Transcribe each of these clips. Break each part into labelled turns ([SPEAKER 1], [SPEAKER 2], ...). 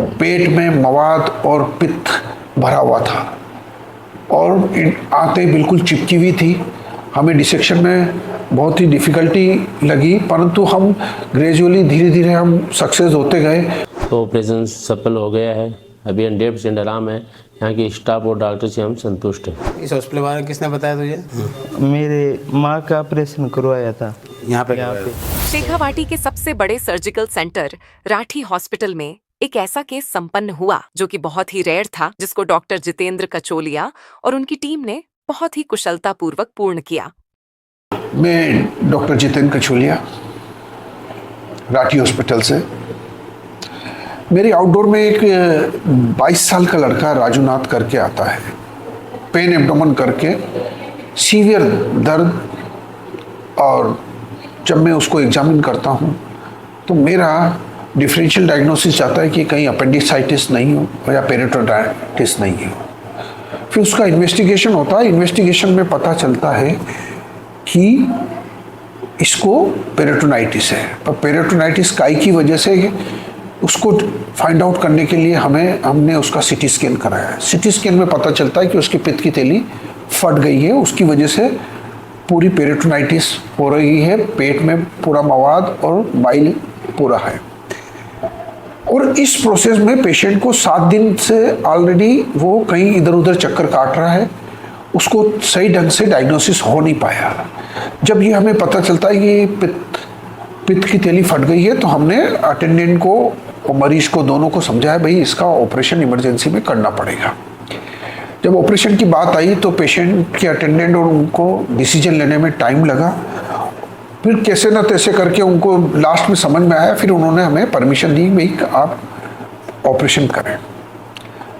[SPEAKER 1] पेट में मवाद और पित्त भरा हुआ था और आंतें बिल्कुल चिपकी हुई थी। हमें डिसेक्शन में बहुत ही डिफ़िकल्टी लगी, परंतु हम ग्रेजुअली धीरे धीरे हम सक्सेस होते गए।
[SPEAKER 2] तो ऑपरेशन सफल हो गया है। अभी 100% आराम है। यहाँ के स्टाफ और डॉक्टर से हम संतुष्ट हैं।
[SPEAKER 3] इस हॉस्पिटल वाले किसने बताया तुझे?
[SPEAKER 4] मेरे माँ का ऑपरेशन करवाया था
[SPEAKER 3] यहाँ पे।
[SPEAKER 5] शेखावाटी के सबसे बड़े सर्जिकल सेंटर राठी हॉस्पिटल में एक ऐसा केस संपन्न हुआ जो कि बहुत ही रेयर था, जिसको डॉक्टर जितेंद्र कचोलिया और उनकी टीम ने बहुत ही कुशलता पूर्वक पूर्ण किया।
[SPEAKER 1] मैं डॉक्टर जितेंद्र कचोलिया राठी हॉस्पिटल से। मेरी आउटडोर में एक 22 साल का लड़का राजूनाथ करके आता है, पेन एब्डोमेन करके, सीवियर दर्द। और जब मैं उसको एग्जामिन करता हूँ तो मेरा डिफरेंशियल डायग्नोसिस चाहता है कि कहीं अपेंडिसाइटिस नहीं हो या पेरिटोनाइटिस नहीं हो। फिर उसका इन्वेस्टिगेशन होता है। इन्वेस्टिगेशन में पता चलता है कि इसको पेरिटोनाइटिस है, पर पेरिटोनाइटिस काई की वजह से उसको फाइंड आउट करने के लिए हमने उसका सीटी स्कैन कराया है। सीटी स्कैन में पता चलता है कि उसकी पित्त की थैली फट गई है, उसकी वजह से पूरी पेरिटोनाइटिस हो रही है, पेट में पूरा मवाद और बाइल पूरा है। और इस प्रोसेस में पेशेंट को 7 दिन से ऑलरेडी वो कहीं इधर उधर चक्कर काट रहा है, उसको सही ढंग से डायग्नोसिस हो नहीं पाया। जब ये हमें पता चलता है कि पित्त की थैली फट गई है, तो हमने अटेंडेंट को और मरीज को दोनों को समझाया, भाई इसका ऑपरेशन इमरजेंसी में करना पड़ेगा। जब ऑपरेशन की बात आई तो पेशेंट के अटेंडेंट और उनको डिसीजन लेने में टाइम लगा। फिर कैसे ना तैसे करके उनको लास्ट में समझ में आया, फिर उन्होंने हमें परमिशन दी, भाई आप ऑपरेशन करें।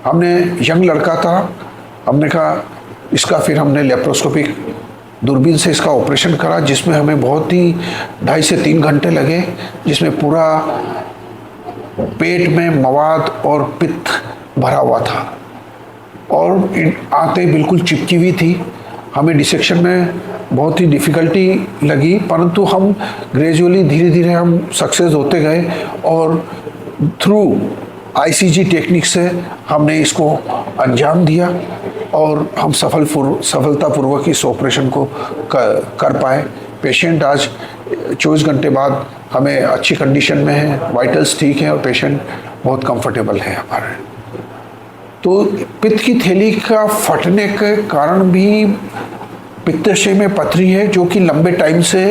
[SPEAKER 1] हमने यंग लड़का था, हमने कहा इसका, फिर हमने लेप्रोस्कोपिक दूरबीन से इसका ऑपरेशन करा, जिसमें हमें बहुत ही 2.5 से 3 घंटे लगे, जिसमें पूरा पेट में मवाद और पित्त भरा हुआ था और आंतें बिल्कुल चिपकी हुई थी। हमें डिसेक्शन में बहुत ही डिफ़िकल्टी लगी, परंतु हम ग्रेजुअली धीरे धीरे हम सक्सेस होते गए और थ्रू आईसीजी टेक्निक से हमने इसको अंजाम दिया और हम सफलतापूर्वक इस ऑपरेशन को कर पाए। पेशेंट आज 24 घंटे बाद हमें अच्छी कंडीशन में है, वाइटल्स ठीक हैं और पेशेंट बहुत कंफर्टेबल है हमारे। तो पित्त की थैली का फटने के कारण भी पित्ताशय में पथरी है, जो कि लंबे टाइम से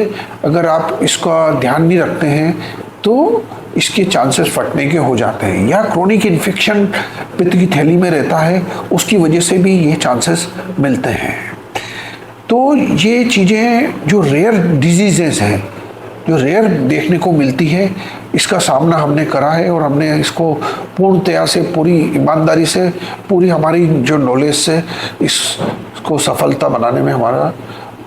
[SPEAKER 1] अगर आप इसका ध्यान नहीं रखते हैं तो इसके चांसेस फटने के हो जाते हैं, या क्रोनिक इन्फेक्शन पित्त की थैली में रहता है, उसकी वजह से भी ये चांसेस मिलते हैं। तो ये चीज़ें जो रेयर डिजीजेस हैं, जो रेयर देखने को मिलती है, इसका सामना हमने करा है और हमने इसको पूर्णतया से, पूरी ईमानदारी से, पूरी हमारी जो नॉलेज से इसको सफलता बनाने में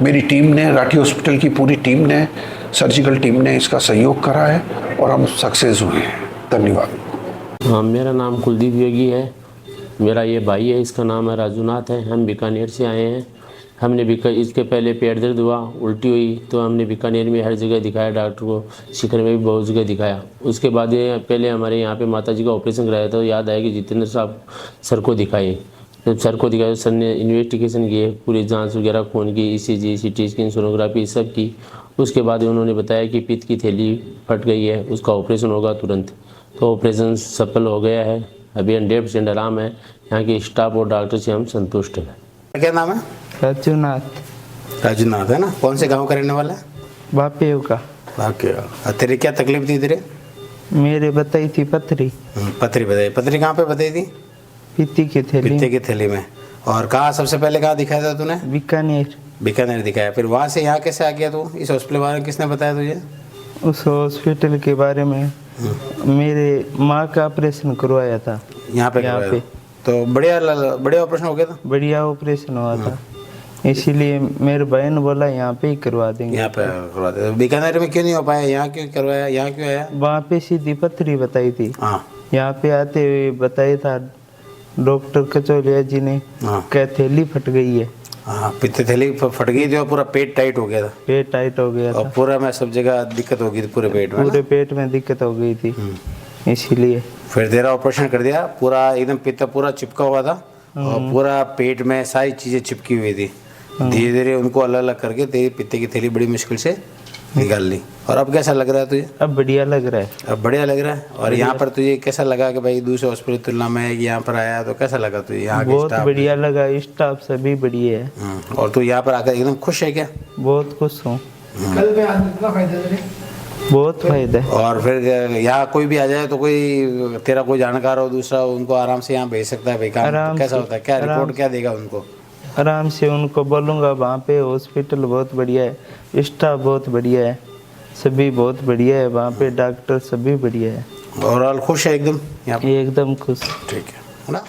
[SPEAKER 1] मेरी टीम ने, राठी हॉस्पिटल की पूरी टीम ने, सर्जिकल टीम ने इसका सहयोग करा है और हम सक्सेस हुए हैं। धन्यवाद।
[SPEAKER 2] हाँ, मेरा नाम कुलदीप योगी है। मेरा ये भाई है, इसका नाम है राजूनाथ है। हम बीकानेर से आए हैं। हमने इसके पहले पेट दर्द हुआ, उल्टी हुई, तो हमने बीकानेर में हर जगह दिखाया, डॉक्टर को सीकर में भी बहुत जगह दिखाया। उसके बाद पहले हमारे यहाँ पे माता जी का ऑपरेशन कराया था, तो याद आया कि जितेंद्र साहब सर को दिखाए। जब सर को दिखाया, सर ने इन्वेस्टिगेशन किए, पूरी जांच वगैरह खून की, ईसीजी, सीटी स्कैन, सोनोग्राफी सब की। उसके बाद उन्होंने बताया कि पित्त की थैली फट गई है, उसका ऑपरेशन होगा तुरंत। तो ऑपरेशन सफल हो गया है। अभी 100% आराम है। यहाँ के स्टाफ और डॉक्टर से हम संतुष्ट हैं।
[SPEAKER 3] क्या नाम है?
[SPEAKER 4] राजूनाथ।
[SPEAKER 3] राजूनाथ है ना? कौन से गांव का रहने वाला है?
[SPEAKER 4] बापेव का।
[SPEAKER 3] तेरे क्या तकलीफ थी तेरे?
[SPEAKER 4] मेरे बताई थी पथरी।
[SPEAKER 3] पथरी बताई। पथरी कहाँ पे बताई थी?
[SPEAKER 4] पित्ती की थैली।
[SPEAKER 3] पित्ते की थैली में। और कहाँ सबसे पहले कहाँ दिखाया था तूने?
[SPEAKER 4] बीकानेर।
[SPEAKER 3] बीकानेर दिखाया। फिर वहाँ से यहाँ कैसे आ गया तू? इस हॉस्पिटल वाले ने किसने बताया तुझे?
[SPEAKER 4] उस हॉस्पिटल के बारे में मेरे माँ का ऑपरेशन करवाया था
[SPEAKER 3] यहाँ पे। तो बढ़िया ऑपरेशन हो गया था?
[SPEAKER 4] बढ़िया ऑपरेशन हुआ था, इसीलिए मेरे भाई ने बोला यहाँ पे ही करवा देंगे।
[SPEAKER 3] यहाँ पे करवा दे। बीकानेर में क्यों नहीं हो पाया? यहाँ क्यों करवाया? यहाँ क्यों आया?
[SPEAKER 4] वहाँ पे सीधी पथरी बताई थी।
[SPEAKER 3] हाँ।
[SPEAKER 4] यहाँ पे आते हुए बताया था डॉक्टर कचौलिया जी ने, क्या थैली फट गई है।
[SPEAKER 3] हाँ, पित्त थैली फट गई थी और पूरा पेट टाइट हो गया था।
[SPEAKER 4] पेट टाइट हो गया था
[SPEAKER 3] और पूरा में सब जगह दिक्कत हो गई थी, पूरे पेट में।
[SPEAKER 4] पूरे पेट में दिक्कत हो गई थी, इसीलिए।
[SPEAKER 3] फिर तेरा ऑपरेशन कर दिया, पूरा एकदम पित्त पूरा चिपका हुआ था और पूरा पेट में सारी चीज़ें चिपकी हुई थी। धीरे धीरे उनको अलग अलग करके तेरी पित्ते की थैली बड़ी मुश्किल से निकाल ली। और अब कैसा लग रहा है तुझे?
[SPEAKER 4] अब बढ़िया लग रहा है।
[SPEAKER 3] अब बढ़िया लग रहा है। और यहाँ पर तुझे कैसा लगा कि भाई दूसरे हॉस्पिटल की तुलना में यहाँ पर आया तो कैसा लगा तुझे? यहाँ के
[SPEAKER 4] बहुत
[SPEAKER 3] स्टाफ?
[SPEAKER 4] बढ़िया लगा, स्टाफ सभी बढ़िया है।
[SPEAKER 3] और तू यहाँ पर आकर एकदम खुश है क्या?
[SPEAKER 4] बहुत खुश हूँ।
[SPEAKER 6] कल में आज कितना फायदा तेरे?
[SPEAKER 4] बहुत फायदा है।
[SPEAKER 3] और फिर यहाँ कोई भी आ जाए तो कोई तेरा कोई जानकार हो दूसरा, उनको आराम से यहाँ भेज सकता है भाई? काम
[SPEAKER 4] आराम
[SPEAKER 3] कैसा
[SPEAKER 4] से,
[SPEAKER 3] होता है? क्या
[SPEAKER 4] आराम
[SPEAKER 3] रिपोर्ट क्या देगा उनको?
[SPEAKER 4] आराम से उनको बोलूँगा। वहाँ पे हॉस्पिटल बहुत बढ़िया है, स्टाफ बहुत बढ़िया है, सभी बहुत बढ़िया है। वहाँ पे डॉक्टर सभी बढ़िया है।
[SPEAKER 3] ओवरऑल खुश है एकदम यहाँ?
[SPEAKER 4] एकदम खुश।
[SPEAKER 3] ठीक है ना।